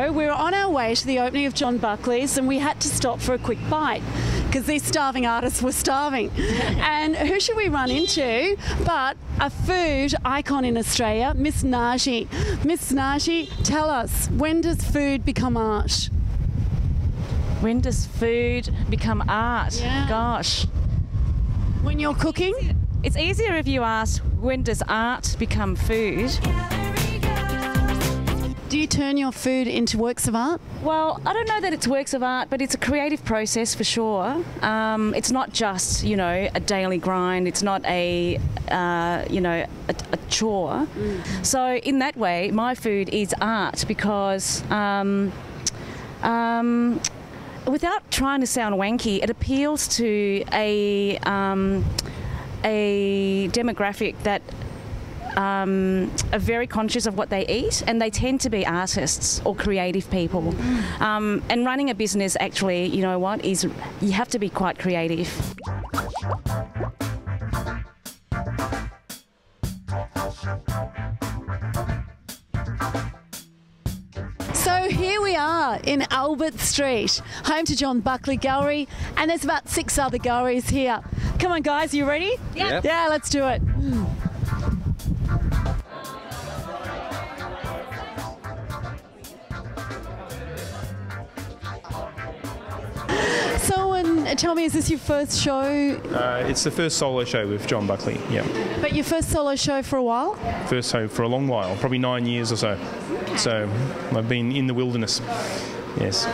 So we're on our way to the opening of John Buckley's, and we had to stop for a quick bite because these starving artists were starving. And who should we run into but a food icon in Australia, Miss Naji. Miss Naji, tell us, when does food become art? When does food become art? Yeah. Gosh. When you're cooking? It's easier if you ask, when does art become food? Do you turn your food into works of art? Well, I don't know that it's works of art, but it's a creative process for sure. It's not just, you know, a daily grind. It's not a, you know, a chore. So in that way, my food is art because without trying to sound wanky, it appeals to a demographic that are very conscious of what they eat, and they tend to be artists or creative people. And running a business, actually, you know what, is you have to be quite creative. So here we are in Albert Street, home to John Buckley Gallery, and there's about 6 other galleries here. Come on guys, you ready? Yeah. Yeah, let's do it. Tell me, is this your first show? It's the first solo show with John Buckley, yeah. But your first solo show for a while? First show for a long while, probably 9 years or so. So I've been in the wilderness, yes.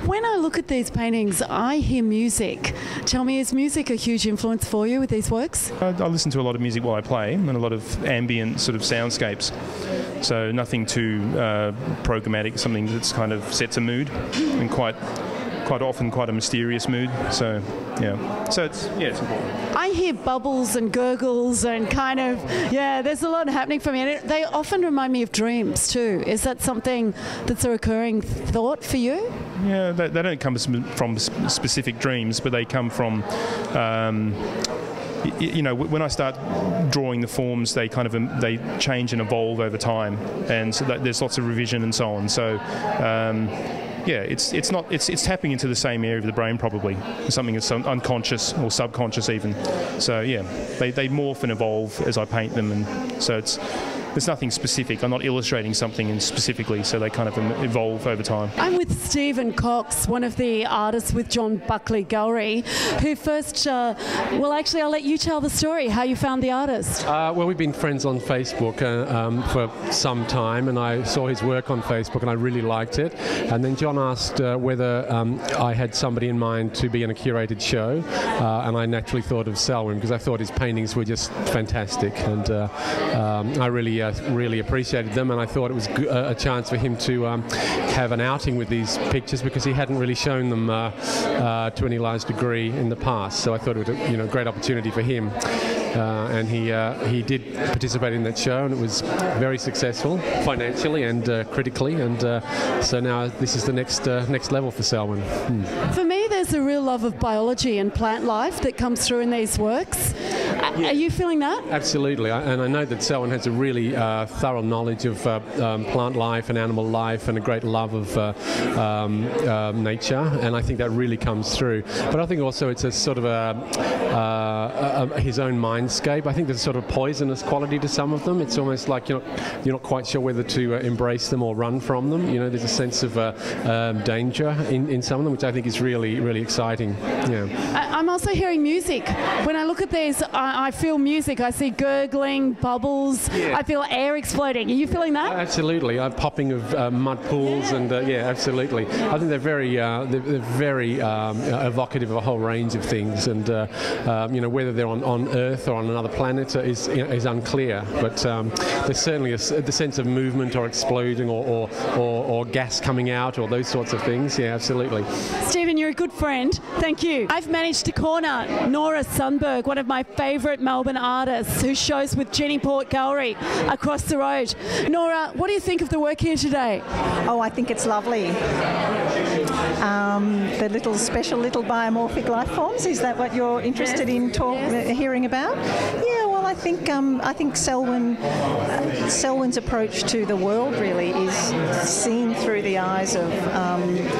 When I look at these paintings, I hear music. Tell me, is music a huge influence for you with these works? I listen to a lot of music while I play, and a lot of ambient sort of soundscapes. So nothing too programmatic, something that's kind of sets a mood, and quite often quite a mysterious mood. So yeah, so it's important. I hear bubbles and gurgles and kind of, yeah, there's a lot happening for me, and they often remind me of dreams too. Is that something that's a recurring thought for you? Yeah, they don't come from specific dreams, but they come from you know, when I start drawing the forms, they kind of they change and evolve over time, and so there's lots of revision and so on. So yeah, it's tapping into the same area of the brain, probably something that's unconscious or subconscious even. So yeah, they morph and evolve as I paint them, and so there's nothing specific. I'm not illustrating something specifically, so they kind of evolve over time. I'm with Stephen Cox, one of the artists with John Buckley Gallery, who first, well actually I'll let you tell the story, how you found the artist. Well, we've been friends on Facebook for some time, and I saw his work on Facebook and I really liked it. And then John asked whether I had somebody in mind to be in a curated show, and I naturally thought of Selwyn because I thought his paintings were just fantastic, and I really appreciated them, and I thought it was a chance for him to have an outing with these pictures because he hadn't really shown them to any large degree in the past. So I thought it was a great opportunity for him, and he did participate in that show, and it was very successful financially and critically, and so now this is the next level for Selwyn. For me, there's a real love of biology and plant life that comes through in these works. Yeah. Are you feeling that? Absolutely, and I know that Selwyn has a really thorough knowledge of plant life and animal life, and a great love of nature, and I think that really comes through. But I think also it's a sort of his own mindscape. I think there's a sort of poisonous quality to some of them. It's almost like you're not quite sure whether to embrace them or run from them. You know, there's a sense of danger in some of them, which I think is really exciting. Yeah. I'm also hearing music. When I look at these, I feel music. I see gurgling, bubbles. Yeah. I feel air exploding. Are you feeling that? Absolutely. Popping of mud pools, and yeah, absolutely. I think they're very evocative of a whole range of things, and whether they're on Earth or on another planet is unclear. But there's certainly the sense of movement or exploding or gas coming out or those sorts of things. Yeah, absolutely. Stephen, you're a good friend. Thank you. I've managed to corner Nora Sundberg, one of my favourite Melbourne artists, who shows with Jenny Port Gallery across the road. Nora, what do you think of the work here today? Oh, I think it's lovely. The little special little biomorphic life forms, is that what you're interested in hearing about? Yeah, well, Well, I think Selwyn's approach to the world really is seen through the eyes of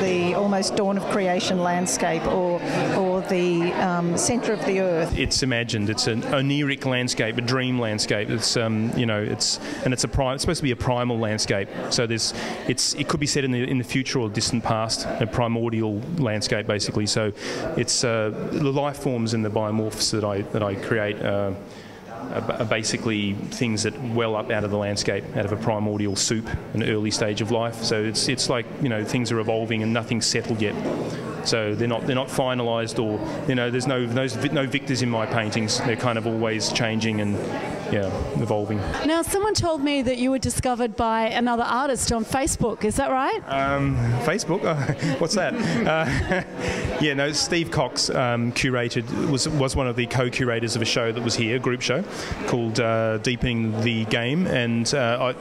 the almost dawn of creation landscape, or the centre of the earth. It's imagined. It's an oniric landscape, a dream landscape. It's it's supposed to be a primal landscape. So it could be set in the future or distant past, a primordial landscape basically. So it's the life forms and the biomorphs that I create are basically things that well up out of the landscape, out of a primordial soup, an early stage of life. So it's like things are evolving and nothing's settled yet. So they're not finalised, or there's no victors in my paintings. They're kind of always changing and evolving. Now, someone told me that you were discovered by another artist on Facebook. Is that right? Facebook? What's that? Steve Cox was one of the co-curators of a show that was here, a group show called Deepening the Game, and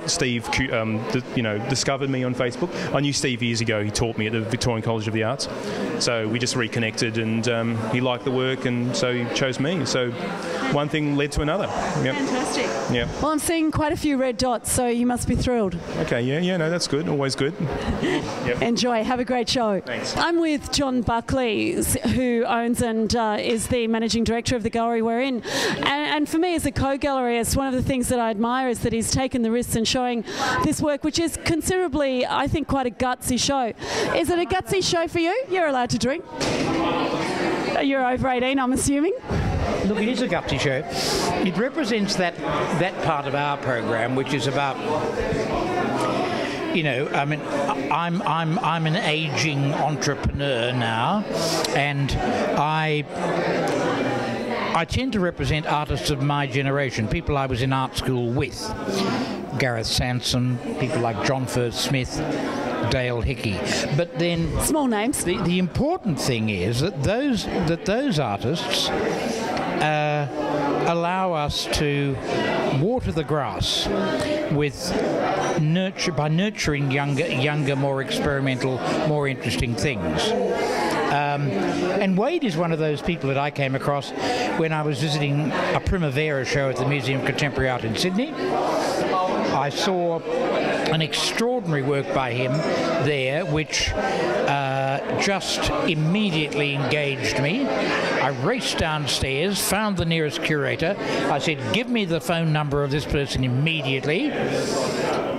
Steve discovered me on Facebook. I knew Steve years ago. He taught me at the Victorian College of the Arts. So we just reconnected, and he liked the work, and so he chose me. So one thing led to another. Yep. Fantastic. Yeah. Well, I'm seeing quite a few red dots, so you must be thrilled. Okay, no, that's good. Always good. Yep. Enjoy. Have a great show. Thanks. I'm with John Buckley, who owns and is the managing director of the gallery we're in. And for me, as a co-galleryist, one of the things that I admire is that he's taken the risks in showing this work, which is considerably, I think, quite a gutsy show. Is it a gutsy show for you? You're allowed to drink. You're over 18, I'm assuming. Look, it is a gutsy show. It represents that part of our program, which is about, I'm an aging entrepreneur now, and I tend to represent artists of my generation, people I was in art school with. Gareth Sanson, people like John Firth Smith, Dale Hickey. But then small names. The important thing is that those artists allow us to water the grass by nurturing younger, more experimental, more interesting things. And Wade is one of those people that I came across when I was visiting a Primavera show at the Museum of Contemporary Art in Sydney. I saw an extraordinary work by him there, which just immediately engaged me. I raced downstairs, found the nearest curator. I said, give me the phone number of this person immediately.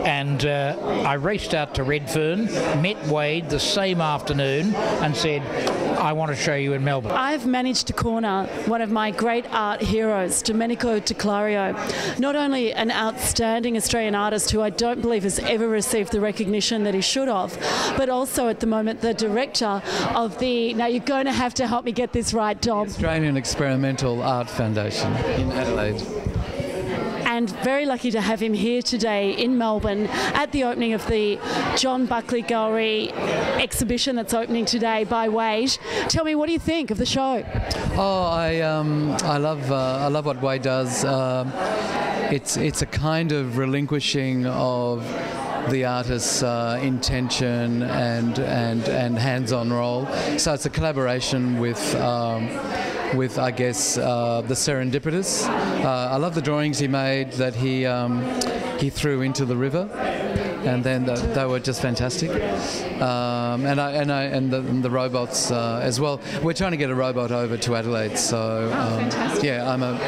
And I raced out to Redfern, met Wade the same afternoon and said, I want to show you in Melbourne. I've managed to corner one of my great art heroes, Domenico De Clario. Not only an outstanding Australian artist who I don't believe has ever received the recognition that he should have, but also at the moment the director of now you're going to have to help me get this right, Dom. Australian Experimental Art Foundation in Adelaide. And very lucky to have him here today in Melbourne at the opening of the John Buckley Gallery exhibition that's opening today by Wade. Tell me, what do you think of the show? Oh, I love what Wade does. It's a kind of relinquishing of the artist's intention and hands-on role. So it's a collaboration with I guess the serendipitous. I love the drawings he made that he threw into the river, and then they were just fantastic. And the robots as well. We're trying to get a robot over to Adelaide, so yeah, I'm a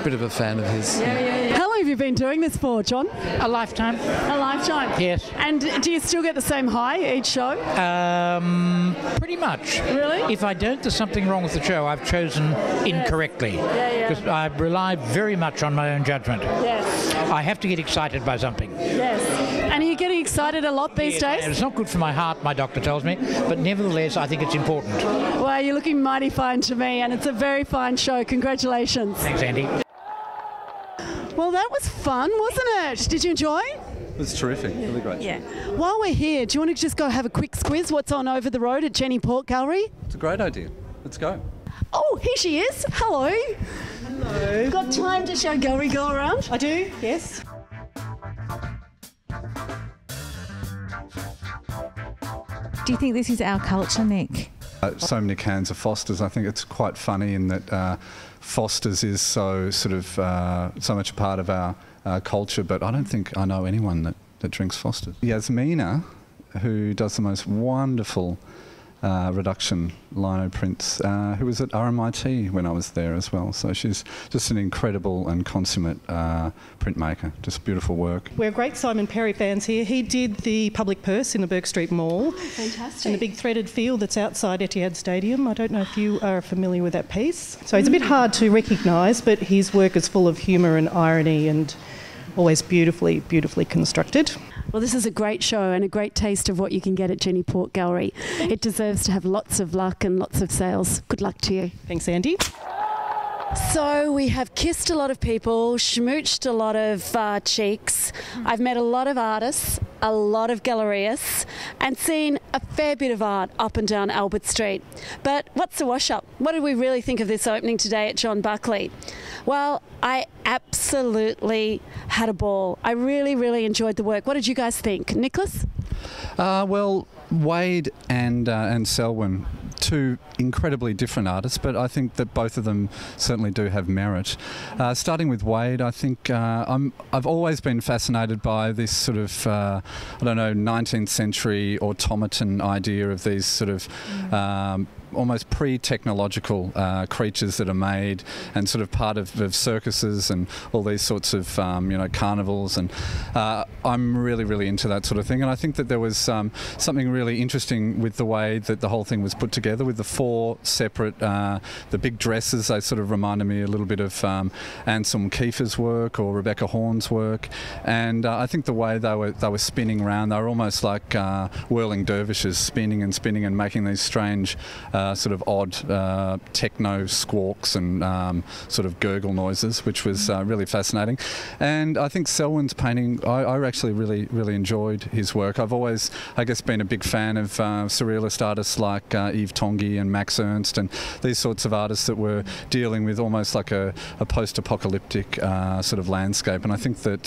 bit of a fan of his. How long have you been doing this for, John? A lifetime. A lifetime? Yes. And do you still get the same high each show? Pretty much. Really? If I don't, there's something wrong with the show. I've chosen incorrectly. Because I rely very much on my own judgment. Yes. I have to get excited by something. Yes. And are you getting excited a lot these days? It's not good for my heart, my doctor tells me, but nevertheless, I think it's important. Well, you're looking mighty fine to me, and it's a very fine show. Congratulations. Thanks, Andy. Well, that was fun, wasn't it? Did you enjoy? It was terrific, really great. Yeah. While we're here, do you want to just go have a quick squiz? What's on over the road at Jenny Port Gallery? It's a great idea. Let's go. Oh, here she is. Hello. Hello. Got time to show Gallery Girl around? I do, yes. Do you think this is our culture, Nick? So many cans of Foster's. I think it's quite funny in that Foster's is so sort of so much a part of our culture, but I don't think I know anyone that drinks Foster's. Yasmina, who does the most wonderful reduction lino prints, who was at RMIT when I was there as well. So she's just an incredible and consummate printmaker. Just beautiful work. We're great Simon Perry fans here. He did the public purse in the Bourke Street Mall. Fantastic. And the big threaded field that's outside Etihad Stadium. I don't know if you are familiar with that piece. So it's a bit hard to recognise, but his work is full of humour and irony and always beautifully, beautifully constructed. Well, this is a great show and a great taste of what you can get at Jenny Port Gallery. It deserves to have lots of luck and lots of sales. Good luck to you. Thanks, Andy. So we have kissed a lot of people, schmooched a lot of cheeks. I've met a lot of artists, a lot of gallerists, and seen a fair bit of art up and down Albert Street. But what's the wash-up? What did we really think of this opening today at John Buckley? Well, I absolutely had a ball. I really, really enjoyed the work. What did you guys think? Nicholas? Well, Wade and Selwyn, two incredibly different artists, but I think that both of them certainly do have merit. Starting with Wade, I think I've always been fascinated by this sort of, 19th century automaton idea of these sort of almost pre-technological creatures that are made and sort of part of circuses and all these sorts of carnivals, and I'm really, really into that sort of thing. And I think that there was something really interesting with the way that the whole thing was put together with the four separate, the big dresses. They sort of reminded me a little bit of Anselm Kiefer's work or Rebecca Horn's work, and I think the way they were spinning around, they were almost like whirling dervishes, spinning and spinning and making these strange sort of odd techno squawks and sort of gurgle noises, which was really fascinating. And I think Selwyn's painting, I actually really, really enjoyed his work. I've always, I guess, been a big fan of surrealist artists like Yves Tanguy and Max Ernst and these sorts of artists that were dealing with almost like a post-apocalyptic sort of landscape. And I think that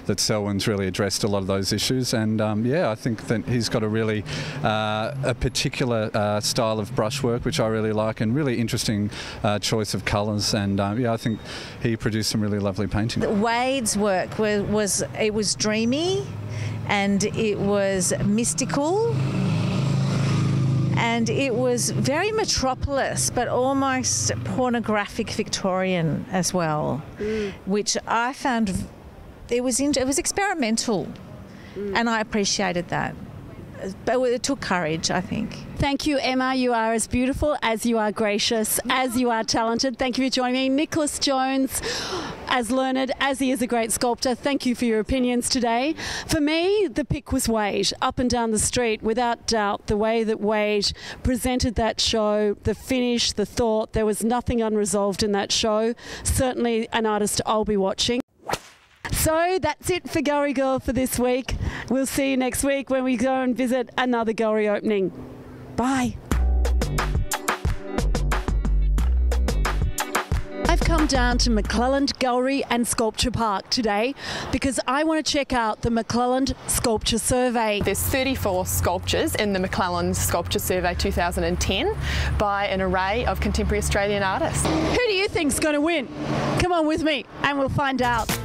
that Selwyn's really addressed a lot of those issues. And I think that he's got a really a particular style of brushwork which I really like, and really interesting choice of colours. And I think he produced some really lovely paintings. Wade's work was dreamy, and it was mystical, and it was very metropolis, but almost pornographic Victorian as well, which I found it was experimental, and I appreciated that. But it took courage, I think. Thank you, Emma. You are as beautiful as you are gracious, as you are talented. Thank you for joining me. Nicholas Jones, as learned as he is a great sculptor, thank you for your opinions today. For me, the pick was Wade, up and down the street, without doubt. The way that Wade presented that show, the finish, the thought, there was nothing unresolved in that show. Certainly an artist I'll be watching. So that's it for Gallery Girl for this week. We'll see you next week when we go and visit another gallery opening. Bye. I've come down to McClelland Gallery and Sculpture Park today because I want to check out the McClelland Sculpture Survey. There's 34 sculptures in the McClelland Sculpture Survey 2010 by an array of contemporary Australian artists. Who do you think's going to win? Come on with me and we'll find out.